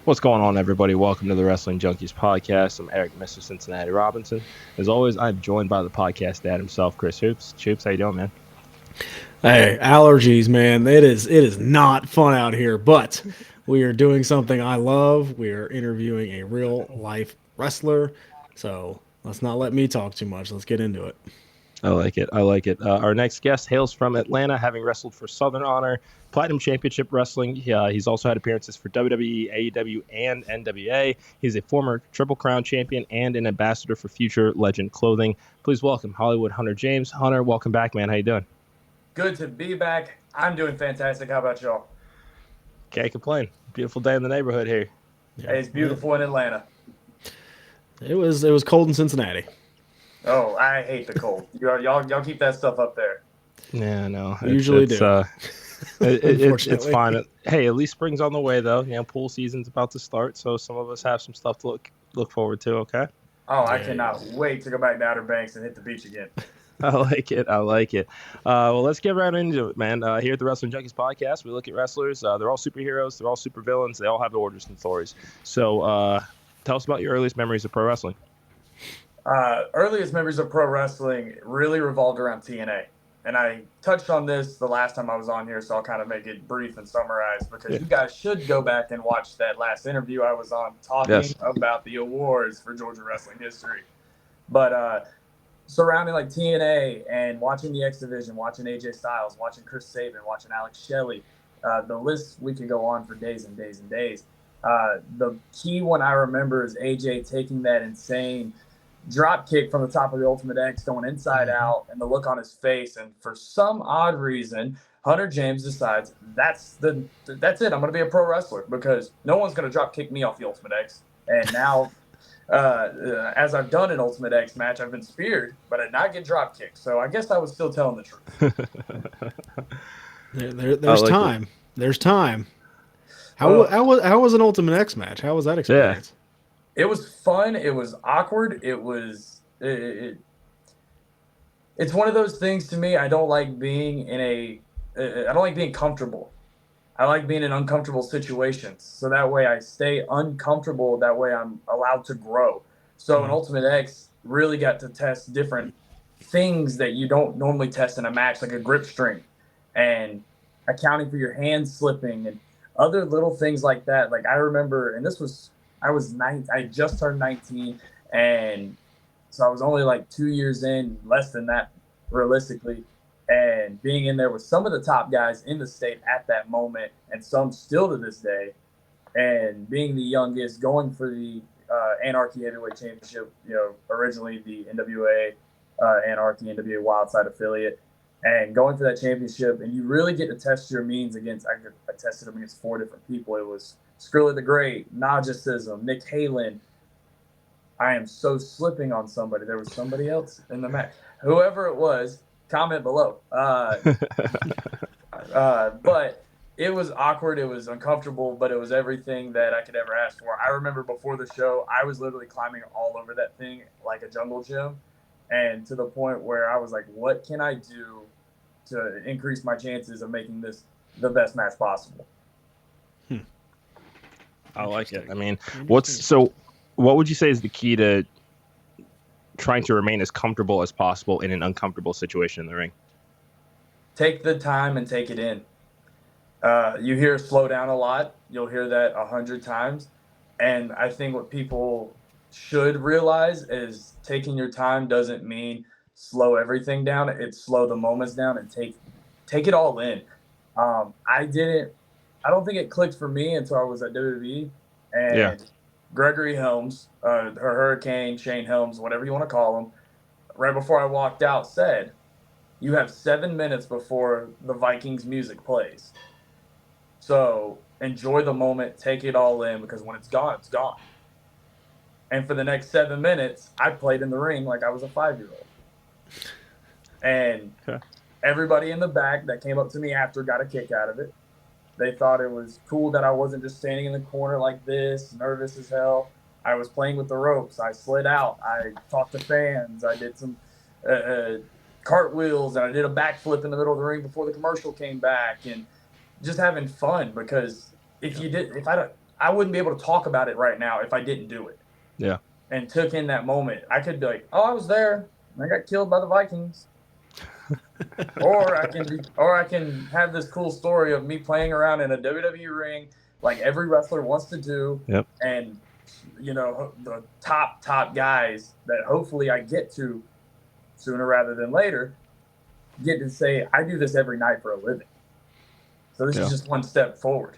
What's going on, everybody? Welcome to the Wrestling Junkies podcast. I'm Eric, Mr. Cincinnati Robinson. As always, I'm joined by the podcast dad himself, Chris Hoops. Hoops, how you doing, man? Hey, allergies, man. It is not fun out here, but we are doing something I love. We are interviewing a real life wrestler. So let's not let me talk too much. Let's get into it. I like it. I like it. Our next guest hails from Atlanta, having wrestled for Southern Honor, Platinum Championship Wrestling. He's also had appearances for WWE, AEW, and NWA. He's a former Triple Crown champion and an ambassador for Future Legend Clothing. Please welcome Hollywood Hunter James. Hunter, welcome back, man. How you doing? Good to be back. I'm doing fantastic. How about y'all? Can't complain. Beautiful day in the neighborhood here. Yeah. Hey, it's beautiful in Atlanta. It was cold in Cincinnati. Oh, I hate the cold. Y'all keep that stuff up there. Yeah, no. We usually do. It's fine. Hey, at least spring's on the way, though. You know, pool season's about to start, so some of us have some stuff to look forward to. Okay. Oh, I cannot wait to go back to Outer Banks and hit the beach again. I like it. I like it. Well, let's get right into it, man. Here at the Wrestling Junkies podcast, we look at wrestlers. They're all superheroes. They're all supervillains. They all have origin stories. So, tell us about your earliest memories of pro wrestling. Earliest memories of pro wrestling really revolved around TNA. And I touched on this the last time I was on here, so I'll kind of make it brief and summarize because you guys should go back and watch that last interview I was on talking about the awards for Georgia wrestling history. But surrounding like TNA and watching the X Division, watching AJ Styles, watching Chris Sabin, watching Alex Shelley, the list, we could go on for days and days and days. The key one I remember is AJ taking that insane drop kick from the top of the Ultimate X, going inside out, and the look on his face. And for some odd reason, Hunter James decides that's it. I'm going to be a pro wrestler because no one's going to drop kick me off the Ultimate X. And now, as I've done an Ultimate X match, I've been speared, but I did not get drop kicked. So I guess I was still telling the truth. There's time. There's time. How was an Ultimate X match? How was that experience? It was fun. It was awkward. It's one of those things to me. I don't like being I don't like being comfortable. I like being in uncomfortable situations. So that way I stay uncomfortable. That way I'm allowed to grow. So an Ultimate X really got to test different things that you don't normally test in a match, like a grip strength and accounting for your hands slipping and other little things like that. Like I remember, and I was 9. I just turned 19, and so I was only like 2 years in, less than that, realistically. And being in there with some of the top guys in the state at that moment, and some still to this day, and being the youngest, going for the Anarchy Heavyweight Championship. Originally the NWA Anarchy NWA Wildside affiliate, and going for that championship, and you really get to test your means against. I tested them against 4 different people. It was Skrilla the Great, Najacism, Nick Halen. I am so slipping on somebody. There was somebody else in the match. Whoever it was, comment below. But it was awkward. It was uncomfortable, but it was everything that I could ever ask for. I remember before the show, I was literally climbing all over that thing like a jungle gym, and to the point where I was like, what can I do to increase my chances of making this the best match possible? I like it. I mean, what would you say is the key to trying to remain as comfortable as possible in an uncomfortable situation in the ring? Take the time and take it in. You hear slow down a lot. You'll hear that 100 times. And I think what people should realize is taking your time doesn't mean slow everything down. It's slow the moments down and take it all in. I don't think it clicked for me until I was at WWE, and Gregory Helms, her Hurricane, Shane Helms, whatever you want to call him, right before I walked out said, you have 7 minutes before the Vikings music plays. So enjoy the moment, take it all in, because when it's gone, it's gone. And for the next 7 minutes, I played in the ring like I was a 5-year-old. And everybody in the back that came up to me after got a kick out of it. They thought it was cool that I wasn't just standing in the corner like this, nervous as hell. I was playing with the ropes. I slid out. I talked to fans. I did some cartwheels, and I did a backflip in the middle of the ring before the commercial came back, and just having fun. Because if I wouldn't be able to talk about it right now if I didn't do it. Yeah. And took in that moment. I could be like, oh, I was there. I got killed by the Vikings. or I can have this cool story of me playing around in a WWE ring like every wrestler wants to do. Yep. And the top guys that hopefully I get to sooner rather than later get to say I do this every night for a living. So this is just one step forward.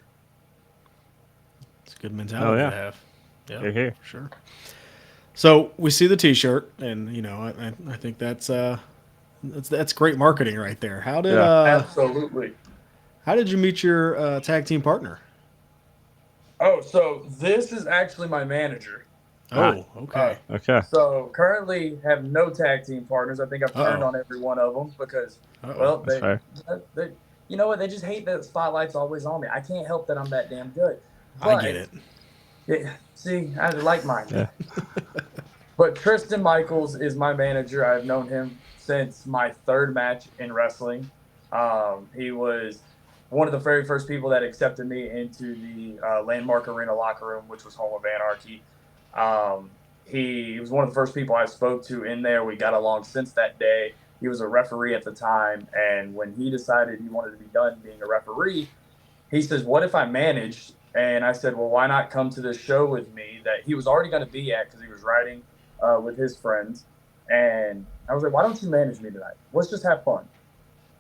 It's a good mentality to have. Yeah, here. Sure. So we see the T-shirt, and I think that's great marketing right there. How did absolutely? How did you meet your tag team partner? Oh, so this is actually my manager. Oh, okay. Okay. So currently have no tag team partners. I think I've turned on every one of them because, they you know what? They just hate that the spotlight's always on me. I can't help that I'm that damn good. But, I get it. Yeah, see, I like mine. Yeah. But Tristan Michaels is my manager. I've known him since my third match in wrestling. He was one of the very first people that accepted me into the Landmark Arena locker room, which was home of Anarchy. He was one of the first people I spoke to in there. We got along since that day. He was a referee at the time, and when he decided he wanted to be done being a referee, he says, what if I managed? And I said, well, why not come to this show with me that he was already going to be at because he was riding with his friends. And I was like, why don't you manage me tonight? Let's just have fun.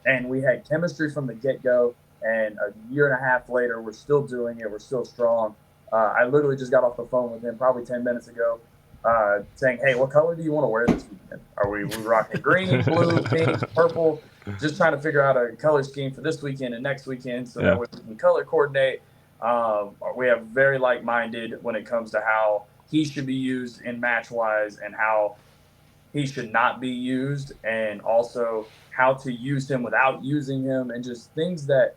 And we had chemistry from the get-go. And a year and a half later, we're still doing it. We're still strong. I literally just got off the phone with him probably 10 minutes ago saying, hey, what color do you want to wear this weekend? Are we rocking green, blue, pink, purple? Just trying to figure out a color scheme for this weekend and next weekend so that we can color coordinate. We have very like-minded when it comes to how he should be used in match-wise and how he should not be used, and also how to use him without using him, and just things that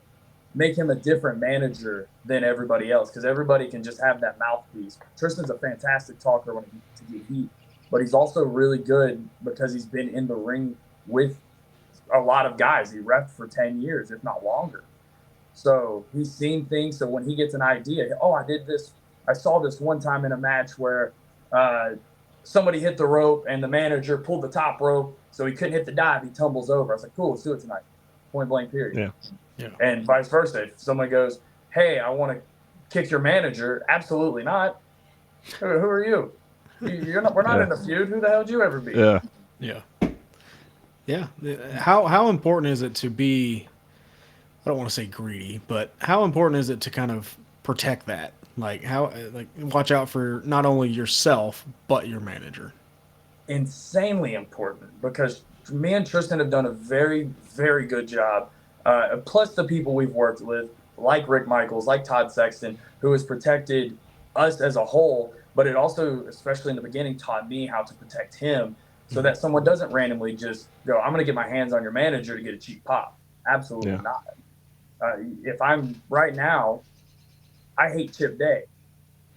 make him a different manager than everybody else, because everybody can just have that mouthpiece. Tristan's a fantastic talker when to get heat, but he's also really good because he's been in the ring with a lot of guys. He reffed for 10 years, if not longer. So he's seen things. So when he gets an idea, oh, I did this. I saw this one time in a match where somebody hit the rope and the manager pulled the top rope, so he couldn't hit the dive. He tumbles over. I was like, cool, let's do it tonight. Point blank, period. Yeah. And vice versa. If someone goes, hey, I want to kick your manager, absolutely not. Who are you? We're not in a feud. Who the hell did you ever be? Yeah. How important is it to be, I don't want to say greedy, but how important is it to kind of protect that? Like watch out for not only yourself, but your manager. Insanely important, because me and Tristan have done a very, very good job. Plus the people we've worked with, like Rick Michaels, like Todd Sexton, who has protected us as a whole, but it also, especially in the beginning, taught me how to protect him so that someone doesn't randomly just go, I'm going to get my hands on your manager to get a cheap pop. Absolutely not. If I'm right now, I hate Chip Day.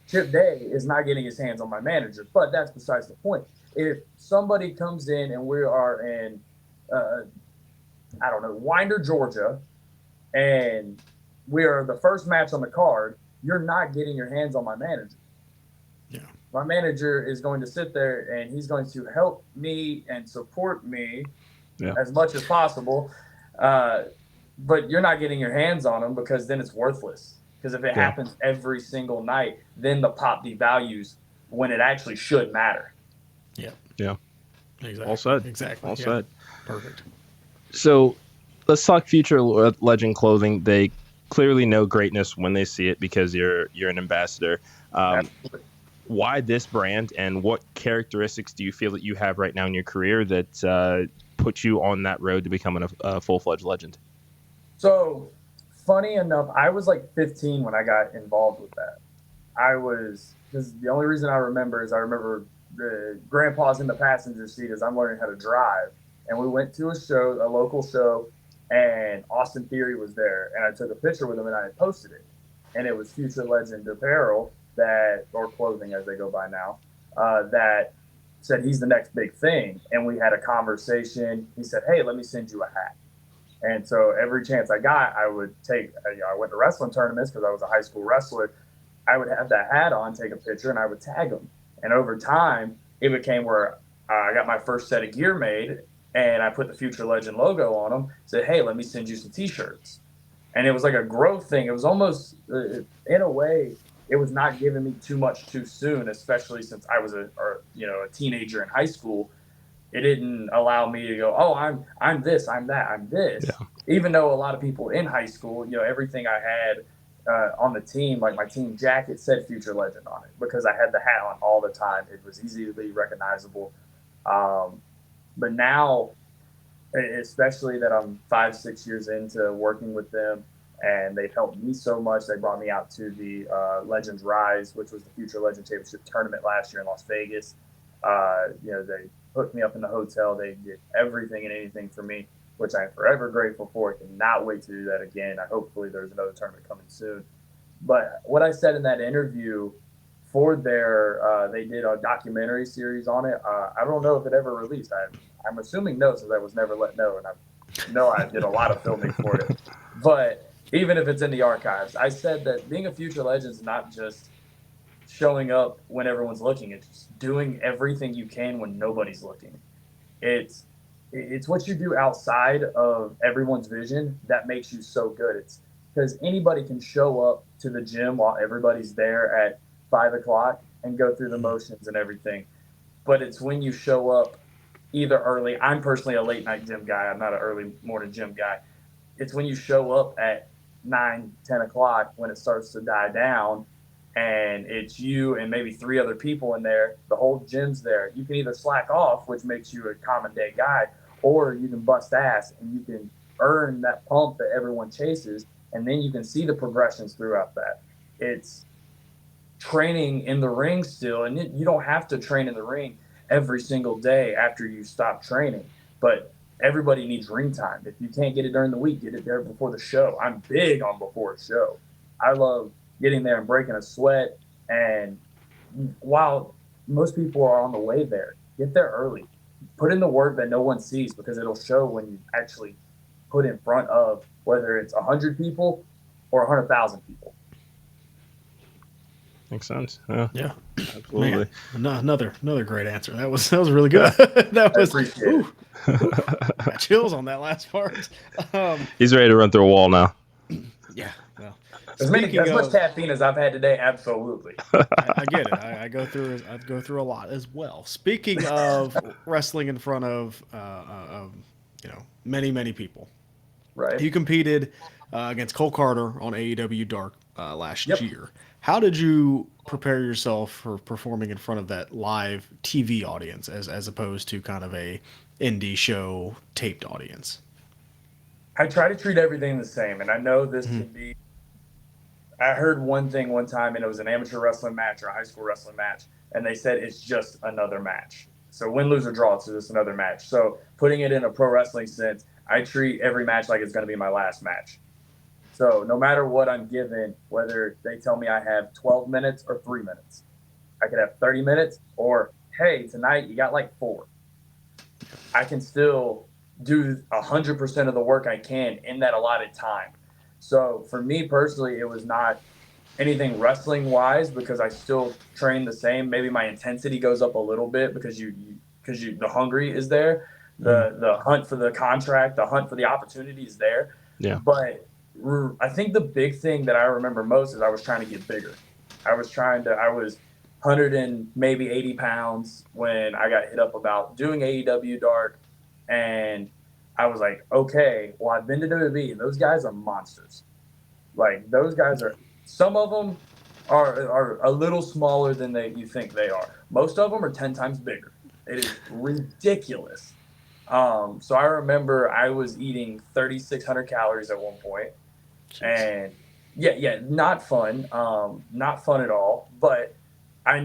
Chip Day is not getting his hands on my manager, but that's besides the point. If somebody comes in and we are in, Winder, Georgia, and we are the first match on the card, you're not getting your hands on my manager. Yeah. My manager is going to sit there and he's going to help me and support me as much as possible. But you're not getting your hands on him, because then it's worthless. Because if it happens every single night, then the pop devalues when it actually should matter. Yeah. Exactly. All said. Exactly. All said. Perfect. So let's talk Future Legend clothing. They clearly know greatness when they see it because you're an ambassador. Why this brand, and what characteristics do you feel that you have right now in your career that put you on that road to becoming a full-fledged legend? So, funny enough, I was like 15 when I got involved with that. Because the only reason I remember the grandpa's in the passenger seat as I'm learning how to drive. And we went to a local show, and Austin Theory was there. And I took a picture with him and I had posted it. And it was Future Legend Apparel, or clothing as they go by now, that said he's the next big thing. And we had a conversation. He said, hey, let me send you a hat. And so every chance I got, I would take, I went to wrestling tournaments because I was a high school wrestler. I would have that hat on, take a picture, and I would tag them. And over time, it became where I got my first set of gear made, and I put the Future Legend logo on them. Said, "Hey, let me send you some T-shirts." And it was like a growth thing. It was almost, in a way, it was not giving me too much too soon, especially since I was a teenager in high school. It didn't allow me to go, oh, I'm this, I'm that, I'm this. Yeah. Even though a lot of people in high school, everything I had on the team, like my team jacket said Future Legend on it because I had the hat on all the time. It was easy to be recognizable. But now, especially that I'm 5-6 years into working with them, and they've helped me so much. They brought me out to the Legends Rise, which was the Future Legend Championship tournament last year in Las Vegas. They hooked me up in the hotel. They did everything and anything for me, which I'm forever grateful for. I cannot wait to do that again. Hopefully there's another tournament coming soon. But what I said in that interview for they did a documentary series on it. I don't know if it ever released. I'm assuming no, since I was never let know, and I know I did a lot of filming for it. But even if it's in the archives, I said that being a Future Legend is not just showing up when everyone's looking. It's just doing everything you can when nobody's looking. It's what you do outside of everyone's vision that makes you so good. It's because anybody can show up to the gym while everybody's there at 5 o'clock and go through the motions and everything. But it's when you show up either early. I'm personally a late night gym guy. I'm not an early morning gym guy. It's when you show up at 9-10 o'clock when it starts to die down, and it's you and maybe 3 other people in there. The whole gym's there. You can either slack off, which makes you a common day guy, or you can bust ass and you can earn that pump that everyone chases, and then you can see the progressions throughout that. It's training in the ring still, and you don't have to train in the ring every single day after you stop training, but everybody needs ring time. If you can't get it during the week, get it there before the show. I'm big on before a show. I love getting there and breaking a sweat, and while most people are on the way there, get there early. Put in the work that no one sees, because it'll show when you actually put in front of, whether it's 100 people or 100,000 people. Makes sense. Yeah, absolutely. Man, another great answer. That was really good. That was got chills on that last part. He's ready to run through a wall now. Yeah. Well, as much caffeine as I've had today, absolutely. I get it. I go through a lot as well. Speaking of wrestling in front of many people, right? You competed against Cole Carter on AEW Dark last year. How did you prepare yourself for performing in front of that live TV audience as opposed to kind of a indie show taped audience? I try to treat everything the same, and I know this can be. I heard one thing one time, and it was an amateur wrestling match or a high school wrestling match, and they said it's just another match. So win, lose, or draw, it's just another match. So putting it in a pro wrestling sense, I treat every match like it's going to be my last match. So no matter what I'm given, whether they tell me I have 12 minutes or 3 minutes, I could have 30 minutes, or, hey, tonight you got like 4. I can still do 100% of the work I can in that allotted time. So for me personally, it was not anything wrestling wise, because I still train the same. Maybe my intensity goes up a little bit because the hungry is there. The hunt for the contract, the hunt for the opportunity is there. Yeah. But I think the big thing that I remember most is I was trying to get bigger. I was 100 and maybe 80 pounds when I got hit up about doing AEW Dark. And I was like, okay, well, I've been to WWE, and those guys are monsters. Like, those guys some of them are a little smaller than you think they are. Most of them are 10 times bigger. It is ridiculous. So I remember I was eating 3,600 calories at one point. Jeez. And not fun. Not fun at all. But I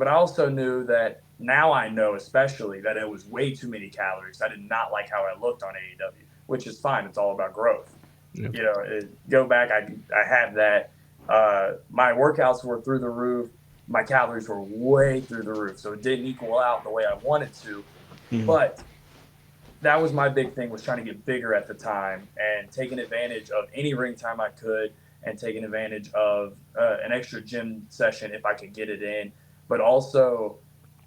also knew that now I know especially that it was way too many calories. I did not like how I looked on AEW, which is fine. It's all about growth. Yep. Go back. I had that. My workouts were through the roof. My calories were way through the roof. So it didn't equal out the way I wanted to. But that was my big thing, was trying to get bigger at the time and taking advantage of any ring time I could. and taking advantage of an extra gym session if I could get it in, but also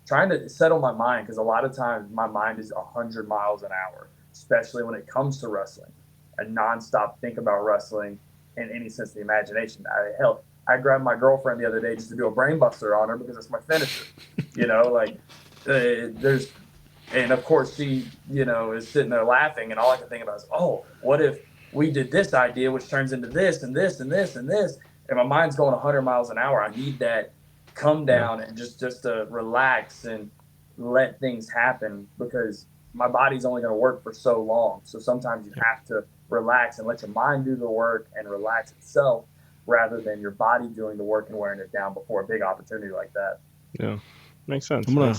trying to settle my mind, because a lot of times my mind is 100 miles an hour, especially when it comes to wrestling. I nonstop think about wrestling in any sense of the imagination. I grabbed my girlfriend the other day just to do a brain buster on her because it's my finisher. There's, and of course she, is sitting there laughing, and all I can think about is, oh, what if we did this idea, which turns into this and this and this and this, and my mind's going 100 miles an hour. I need that come down and just to relax and let things happen, because my body's only going to work for so long. So sometimes you have to relax and let your mind do the work and relax itself, rather than your body doing the work and wearing it down before a big opportunity like that. Yeah, makes sense. I'm gonna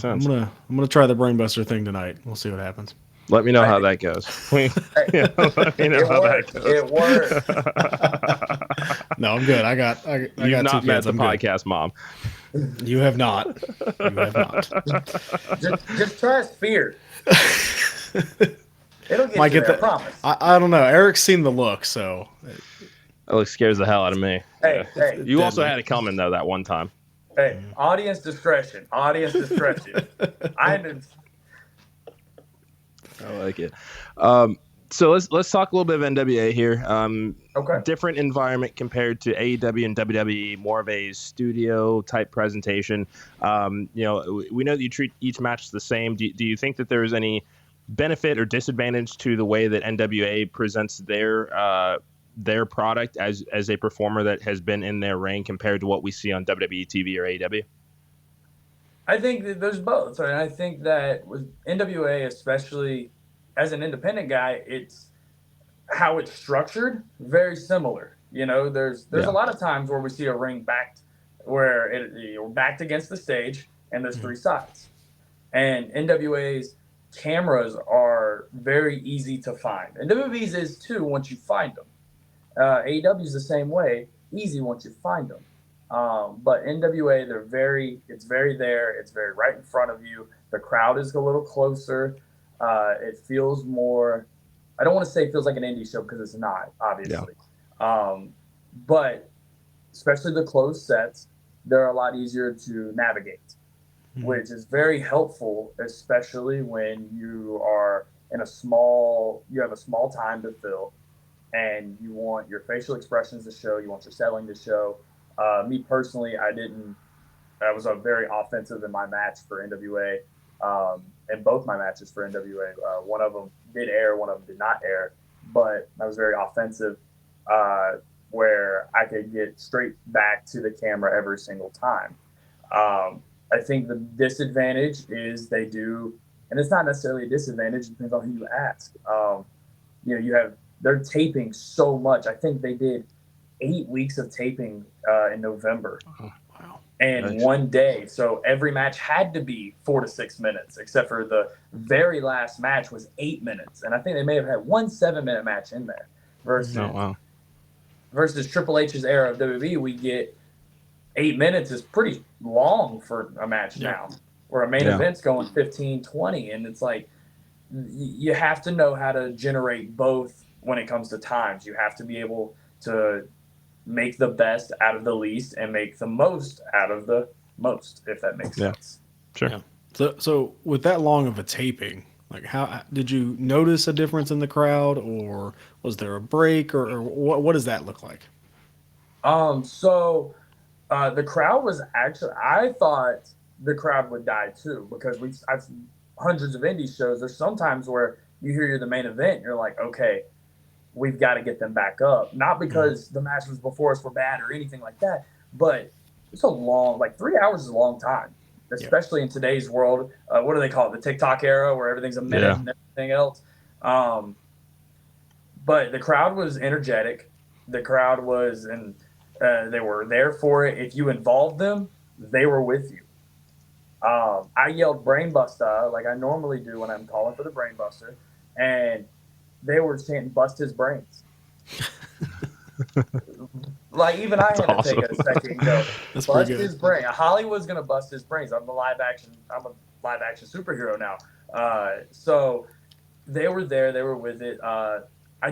try the brainbuster thing tonight. We'll see what happens. Let me know how that goes. Let me know how that goes. It worked. No, I'm good. I got You've not two met kids. the I'm podcast mom. You have not. You have not. just try Sphere. It'll get Might you get there, I that. promise. I don't know. Eric's seen the look, so. That look scares the hell out of me. Hey, you also had it coming though that one time. Hey, audience discretion. Audience discretion. I like it. So let's talk a little bit of NWA here. Okay. Different environment compared to AEW and WWE, more of a studio type presentation. We know that you treat each match the same. Do you think that there is any benefit or disadvantage to the way that NWA presents their product as a performer that has been in their ring compared to what we see on WWE TV or AEW? I think that there's both. Right? I think that with NWA, especially as an independent guy, it's how it's structured, very similar. There's a lot of times where we see a ring backed, where you're backed against the stage, and there's three sides. And NWA's cameras are very easy to find. And WWE's is too once you find them. AEW's the same way, easy once you find them. But NWA, it's very there. It's very right in front of you. The crowd is a little closer. It feels more, I don't want to say it feels like an indie show, because it's not, obviously. Yeah. But especially the closed sets, they're a lot easier to navigate, which is very helpful, especially when you are you have a small time to fill, and you want your facial expressions to show, you want your selling to show. Me personally, I was very offensive in my match for NWA, and both my matches for NWA. One of them did air, one of them did not air, but I was very offensive, where I could get straight back to the camera every single time. I think the disadvantage is they do, and it's not necessarily a disadvantage, it depends on who you ask. They're taping so much. I think they did 8 weeks of taping in November. Oh, wow. And one day. So every match had to be 4 to 6 minutes, except for the very last match was 8 minutes. And I think they may have had one 7-minute match in there versus Triple H's era of WWE. We get 8 minutes is pretty long for a match now, where a main event's going 15, 20. And it's like, you have to know how to generate both when it comes to times. You have to be able to make the best out of the least and make the most out of the most, if that makes sense. Sure. Yeah. So with that long of a taping, like, how did you notice a difference in the crowd, or was there a break, or what does that look like? So the crowd was actually, I thought the crowd would die too, because I've hundreds of indie shows. There's sometimes where you hear you're the main event and you're like, okay, we've got to get them back up. Not because the matches before us were bad or anything like that, but it's a long, 3 hours is a long time, especially in today's world. What do they call it? The TikTok era, where everything's a minute and everything else. But the crowd was energetic. The crowd was, and they were there for it. If you involved them, they were with you. I yelled Brainbuster like I normally do when I'm calling for the Brainbuster, and they were chanting "Bust his brains." Even I had to take a second and go, "Bust his brain." Hollywood's gonna bust his brains. I'm a live action superhero now. So they were there. They were with it. I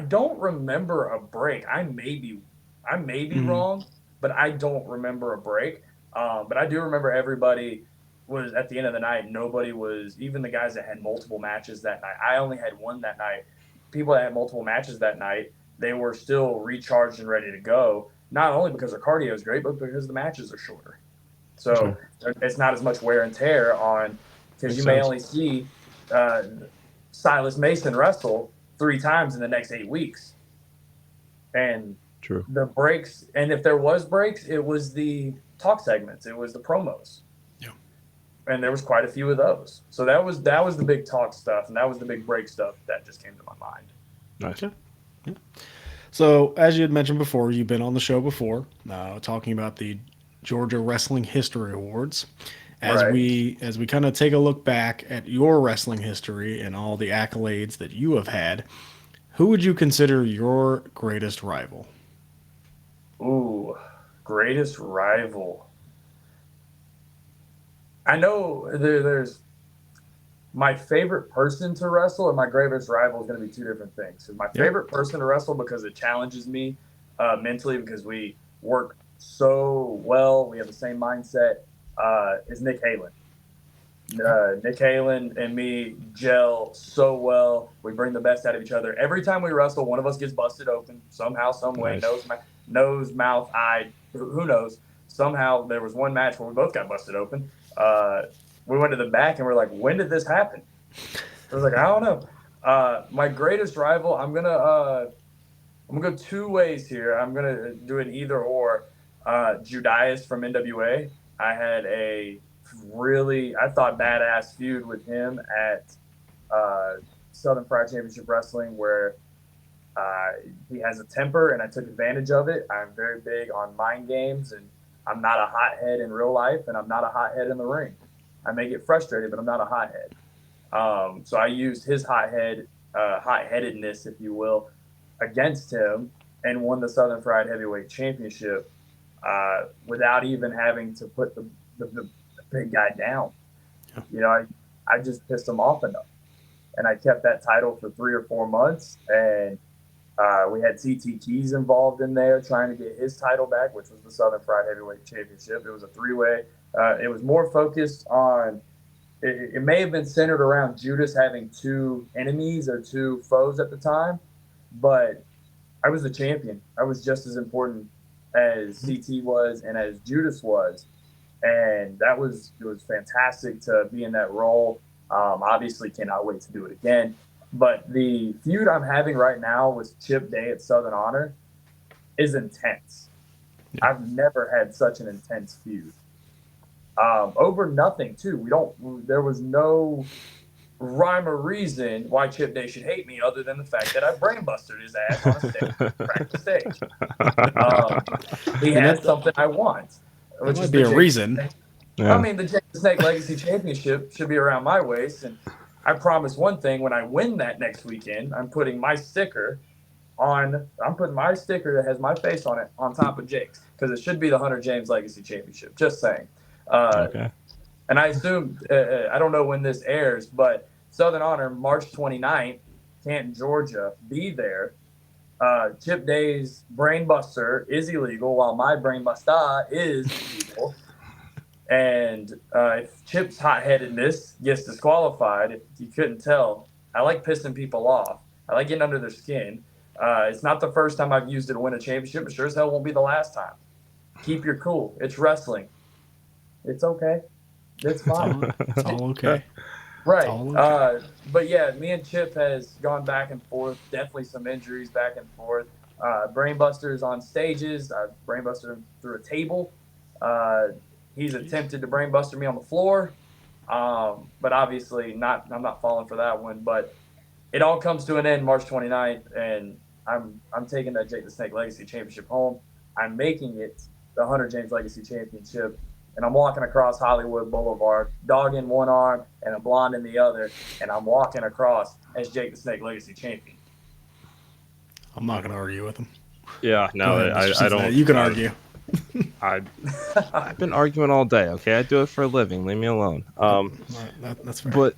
don't remember a break. I maybe I may be wrong, but I don't remember a break. But I do remember everybody was at the end of the night. Nobody was, even the guys that had multiple matches that night. I only had one that night. People that had multiple matches that night, they were still recharged and ready to go. Not only because their cardio is great, but because the matches are shorter. So it's not as much wear and tear on, because you may only see Silas Mason wrestle 3 times in the next 8 weeks. And the breaks, and if there was breaks, it was the talk segments, it was the promos. Yeah. And there was quite a few of those. So that was the big talk stuff, and that was the big break stuff that just came to my mind. Nice. Yeah. So, as you had mentioned before, you've been on the show before, talking about the Georgia Wrestling History Awards. As we kind of take a look back at your wrestling history and all the accolades that you have had, who would you consider your greatest rival? Ooh, greatest rival. I know there's my favorite person to wrestle and my greatest rival is going to be 2 different things. So my favorite person to wrestle, because it challenges me mentally, because we work so well, we have the same mindset, is Nick Halen. Nick Halen and me gel so well. We bring the best out of each other. Every time we wrestle, one of us gets busted open somehow, some way. Nose, mouth, eye, who knows. Somehow there was one match where we both got busted open. We went to the back and we're like, when did this happen? I was like, I don't know. My greatest rival, I'm gonna go 2 ways here. I'm gonna do an either or. Judias from NWA. I had a I thought, badass feud with him at Southern Fried Championship Wrestling, where he has a temper and I took advantage of it. I'm very big on mind games, and I'm not a hothead in real life, and I'm not a hothead in the ring. I may get frustrated, but I'm not a hothead. So I used his hot-headedness, if you will, against him, and won the Southern Fried Heavyweight Championship without even having to put the big guy down. Yeah. You know, I just pissed him off enough, and I kept that title for 3 or 4 months, and we had CT Keys involved in there trying to get his title back, which was the Southern Fried Heavyweight Championship. It was a 3-way. It was more focused on, it may have been centered around Judas having 2 enemies or 2 foes at the time, but I was the champion. I was just as important as CT was and as Judas was. And it was fantastic to be in that role. Obviously cannot wait to do it again. But the feud I'm having right now with Chip Day at Southern Honor is intense. Yeah. I've never had such an intense feud. Over nothing, too. There was no rhyme or reason why Chip Day should hate me other than the fact that I brainbusted his ass on a stage, practice stage. He has something I want. Which would be a reason. Yeah. I mean, the Jake the Snake Legacy Championship should be around my waist, and I promise one thing: when I win that next weekend, I'm putting my sticker that has my face on it on top of Jake's, because it should be the Hunter James Legacy Championship. Just saying. Okay. And I assume I don't know when this airs, but Southern Honor, March 29th, Canton, Georgia. Be there. Chip Day's Brainbuster is illegal, while my Brainbuster is illegal. And if Chip's hot-headedness gets disqualified, if you couldn't tell, I like pissing people off. I like getting under their skin. It's not the first time I've used it to win a championship. It sure as hell won't be the last time. Keep your cool. It's wrestling. It's okay. It's fine. It's all okay. Right. But yeah, me and Chip has gone back and forth. Definitely some injuries back and forth. Brainbusters on stages. I've brainbusted him through a table. He's attempted to brainbuster me on the floor. But obviously I'm not falling for that one. But it all comes to an end March 29th, and I'm taking that Jake the Snake Legacy Championship home. I'm making it the Hunter James Legacy Championship. And I'm walking across Hollywood Boulevard, dog in one arm and a blonde in the other, and I'm walking across as Jake the Snake Legacy Champion. I'm not going to argue with him. Yeah, no, I don't. You can argue. I've been arguing all day. Okay, I do it for a living. Leave me alone. That's fair. But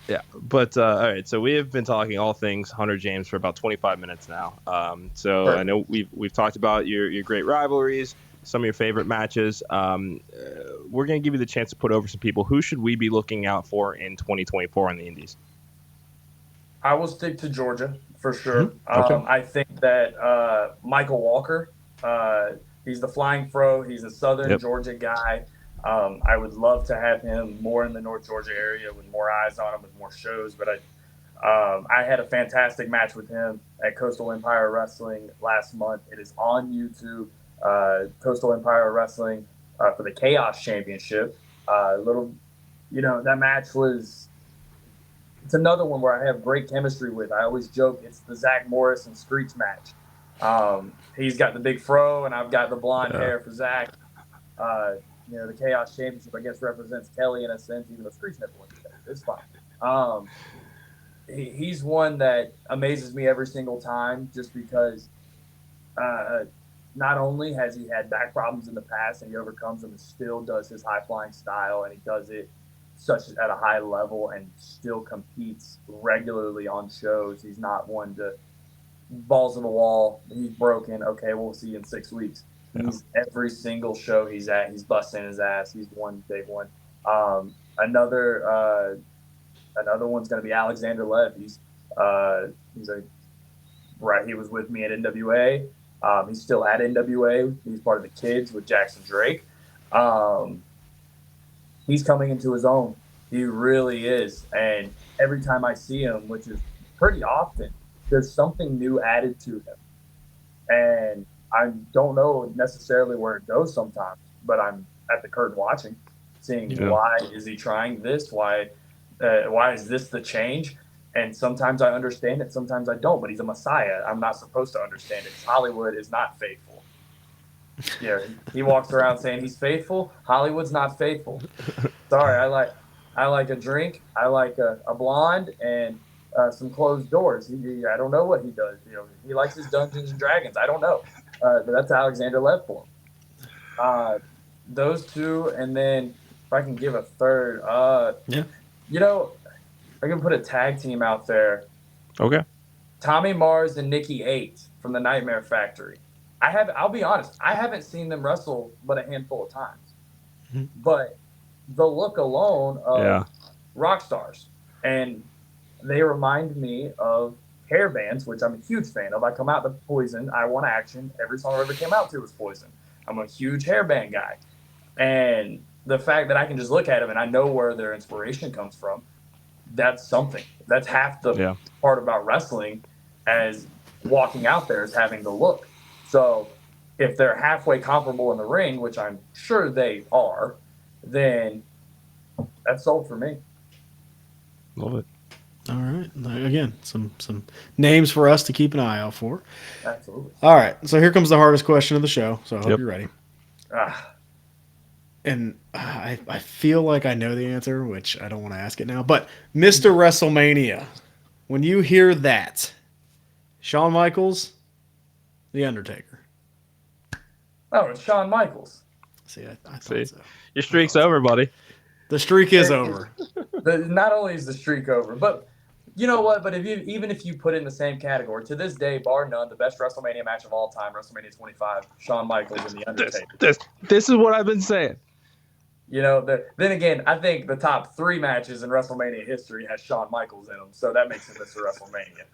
Yeah, but all right. So we have been talking all things Hunter James for about 25 minutes now. So Sure. I know we've talked about your great rivalries, some of your favorite matches. We're gonna give you the chance to put over some people. Who should we be looking out for in 2024 on the Indies? I will stick to Georgia for sure. Okay. I think that Michael Walker, he's the flying fro. He's a Southern Yep. Georgia guy. I would love to have him more in the North Georgia area with more eyes on him, with more shows. But I had a fantastic match with him at Coastal Empire Wrestling last month. It is on YouTube. Coastal Empire Wrestling for the Chaos Championship. That match was. It's another one where I have great chemistry with. I always joke it's the Zach Morris and Screech match. He's got the big fro, and I've got the blonde hair for Zach. The Chaos Championship, I guess, represents Kelly in a sense, even though Screech never won it. It's fine. He's one that amazes me every single time just because not only has he had back problems in the past and he overcomes them and still does his high-flying style, and he does it at a high level and still competes regularly on shows. He's not one to balls in the wall. He's broken. Okay, we'll see you in 6 weeks. He's every single show he's at. He's busting his ass. He's one big one. Another one's going to be Alexander Lev. He was with me at NWA. He's still at NWA. He's part of the Kids with Jackson Drake. He's coming into his own. He really is. And every time I see him, which is pretty often, there's something new added to him. And I don't know necessarily where it goes sometimes, but I'm at the curtain watching, seeing why is he trying this? Why is this the change? And sometimes I understand it, sometimes I don't. But he's a messiah. I'm not supposed to understand it. Hollywood is not faithful. Yeah, he walks around saying he's faithful. Hollywood's not faithful. Sorry, I like a drink. I like a blonde and some closed doors. I don't know what he does. He likes his Dungeons and Dragons. I don't know. But that's Alexander Lev for him. Those two, and then if I can give a third, I can put a tag team out there. Okay. Tommy Mars and Nikki 8 from the Nightmare Factory. I'll be honest, I haven't seen them wrestle but a handful of times. Mm-hmm. But the look alone of rock stars. And they remind me of hair bands, which I'm a huge fan of. I come out to Poison. I Want Action. Every song I ever came out to was Poison. I'm a huge hairband guy. And the fact that I can just look at them and I know where their inspiration comes from, that's something. That's half the part about wrestling as walking out there is having the look. So if they're halfway comparable in the ring, which I'm sure they are, then that's sold for me. Love it. All right. Again, some names for us to keep an eye out for. Absolutely. All right. So here comes the hardest question of the show. So I hope you're ready. And I feel like I know the answer, which I don't want to ask it now. But Mr. WrestleMania, when you hear that, Shawn Michaels, The Undertaker. Oh, it's Shawn Michaels. See, I thought so. Your streak's over, buddy. The streak is over. Not only is the streak over, but you know what? But even if you put in the same category, to this day, bar none, the best WrestleMania match of all time, WrestleMania 25, Shawn Michaels and The Undertaker. This is what I've been saying. Then again, I think the top 3 matches in WrestleMania history has Shawn Michaels in them, so that makes him Mr. WrestleMania.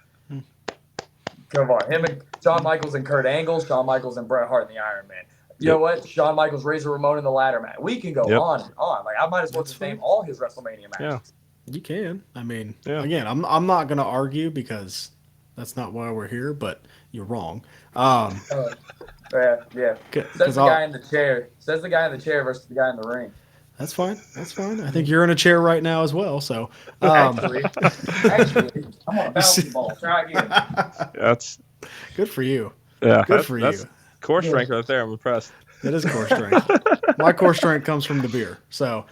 Come on, him and Shawn Michaels and Kurt Angle, Shawn Michaels and Bret Hart in the Iron Man. You know what? Shawn Michaels, Razor Ramon in the ladder match. We can go on and on. Like I might as well just name all his WrestleMania matches. Yeah. You can. I mean, again, I'm not going to argue because that's not why we're here. But you're wrong. Yeah. Says the guy in the chair. Says the guy in the chair versus the guy in the ring. That's fine. That's fine. I think you're in a chair right now as well. So actually, I'm on a basketball. Try again. That's good for you. Yeah, good for you. Core strength right there. I'm impressed. It is core strength. My core strength comes from the beer. So.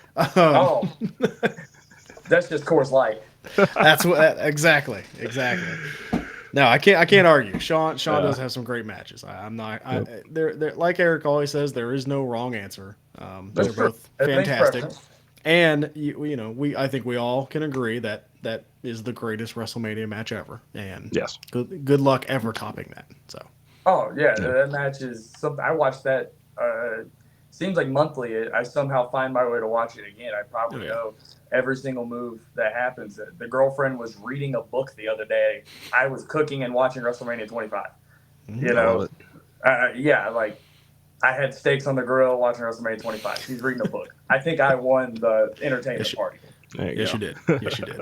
That's just Coors Light. That's what exactly. No, I can't argue. Shawn does have some great matches. I'm not. They're like Eric always says. There is no wrong answer. They're both fantastic. And I think we all can agree that that is the greatest WrestleMania match ever. And Yes. good luck ever topping that. So. Oh yeah, that match is something. I watch that. Seems like monthly. I somehow find my way to watch it again. I probably know every single move that happens. The girlfriend was reading a book the other day. I was cooking and watching WrestleMania 25. You know, yeah, like I had steaks on the grill watching WrestleMania 25. She's reading a book. I think I won the entertainment party. Yes, you did. Yes, you did.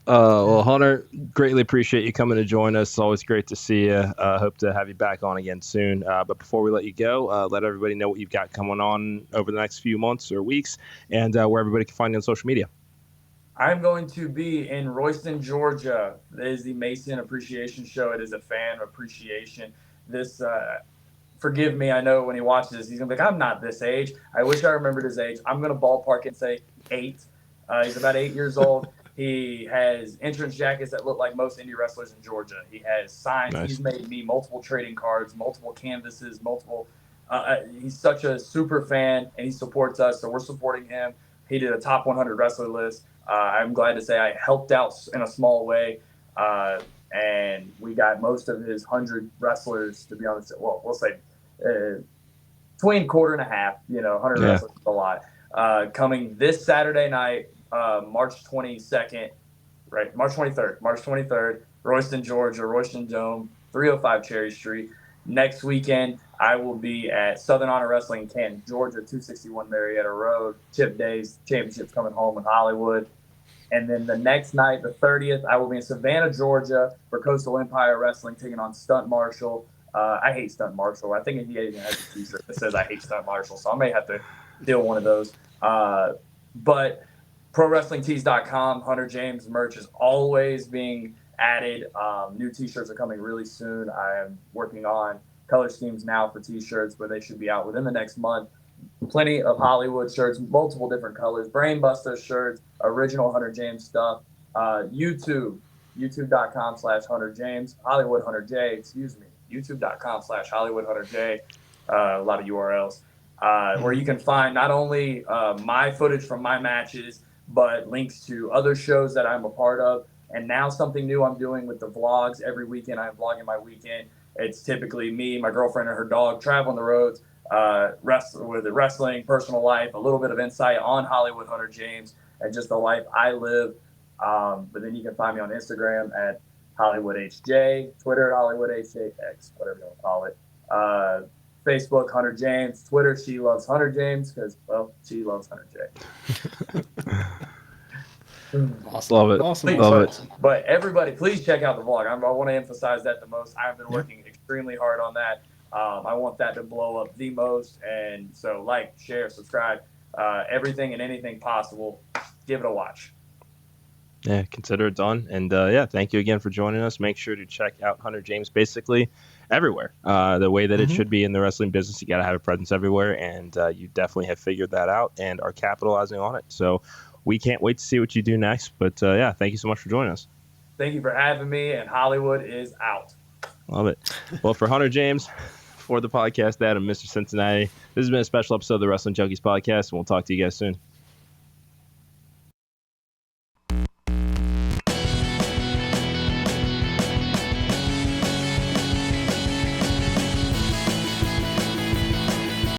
Well, Hunter, greatly appreciate you coming to join us. It's always great to see you. Hope to have you back on again soon. But before we let you go, let everybody know what you've got coming on over the next few months or weeks, and where everybody can find you on social media. I'm going to be in Royston, Georgia. It is the Mason Appreciation Show. It is a fan appreciation. This, forgive me, I know when he watches this, he's going to be like, I'm not this age. I wish I remembered his age. I'm going to ballpark and say 8. He's about 8 years old. He has entrance jackets that look like most indie wrestlers in Georgia. He has signs. Nice. He's made me multiple trading cards, multiple canvases, multiple. He's such a super fan, and he supports us, so we're supporting him. He did a top 100 wrestler list. I'm glad to say I helped out in a small way, and we got most of his 100 wrestlers, to be honest. Well, we'll say between quarter and a half, 100 wrestlers is a lot. Coming this Saturday night, March 22nd, right? March 23rd, Royston, Georgia, Royston Dome, 305 Cherry Street. Next weekend, I will be at Southern Honor Wrestling in Canton, Georgia, 261 Marietta Road. Chip Days Championships coming home in Hollywood. And then the next night, the 30th, I will be in Savannah, Georgia for Coastal Empire Wrestling, taking on Stunt Marshall. I hate Stunt Marshall. I think he even has a t-shirt that says I hate Stunt Marshall, so I may have to deal one of those. But ProWrestlingTees.com, Hunter James merch is always being added. New t-shirts are coming really soon. I am working on color schemes now for t-shirts, but they should be out within the next month. Plenty of Hollywood shirts, multiple different colors, Brainbuster shirts, original Hunter James stuff. YouTube.com/Hunter James, Hollywood Hunter J, YouTube.com/Hollywood Hunter J. A lot of URLs where you can find not only my footage from my matches, but links to other shows that I'm a part of. And now something new I'm doing with the vlogs. Every weekend I'm vlogging my weekend. It's typically me, my girlfriend, and her dog traveling the roads, with the wrestling, personal life, a little bit of insight on Hollywood Hunter James and just the life I live. But then you can find me on Instagram at HollywoodHJ, Twitter at HollywoodHJX, whatever you want to call it. Facebook, Hunter James. Twitter, She Loves Hunter James, because, well, she loves Hunter J. Awesome. Love it. Awesome. Love it. But everybody, please check out the vlog. I want to emphasize that the most. I've been working extremely hard on that. I want that to blow up the most. And so like, share, subscribe, everything and anything possible. Give it a watch. Yeah, consider it done. And thank you again for joining us. Make sure to check out Hunter James basically everywhere. The way that it should be in the wrestling business, you got to have a presence everywhere. And you definitely have figured that out and are capitalizing on it. So we can't wait to see what you do next. But thank you so much for joining us. Thank you for having me. And Hollywood is out. Love it. Well, for Hunter James, for the podcast, Adam, Mr. Cincinnati, this has been a special episode of the Wrestling Junkies podcast. And we'll talk to you guys soon.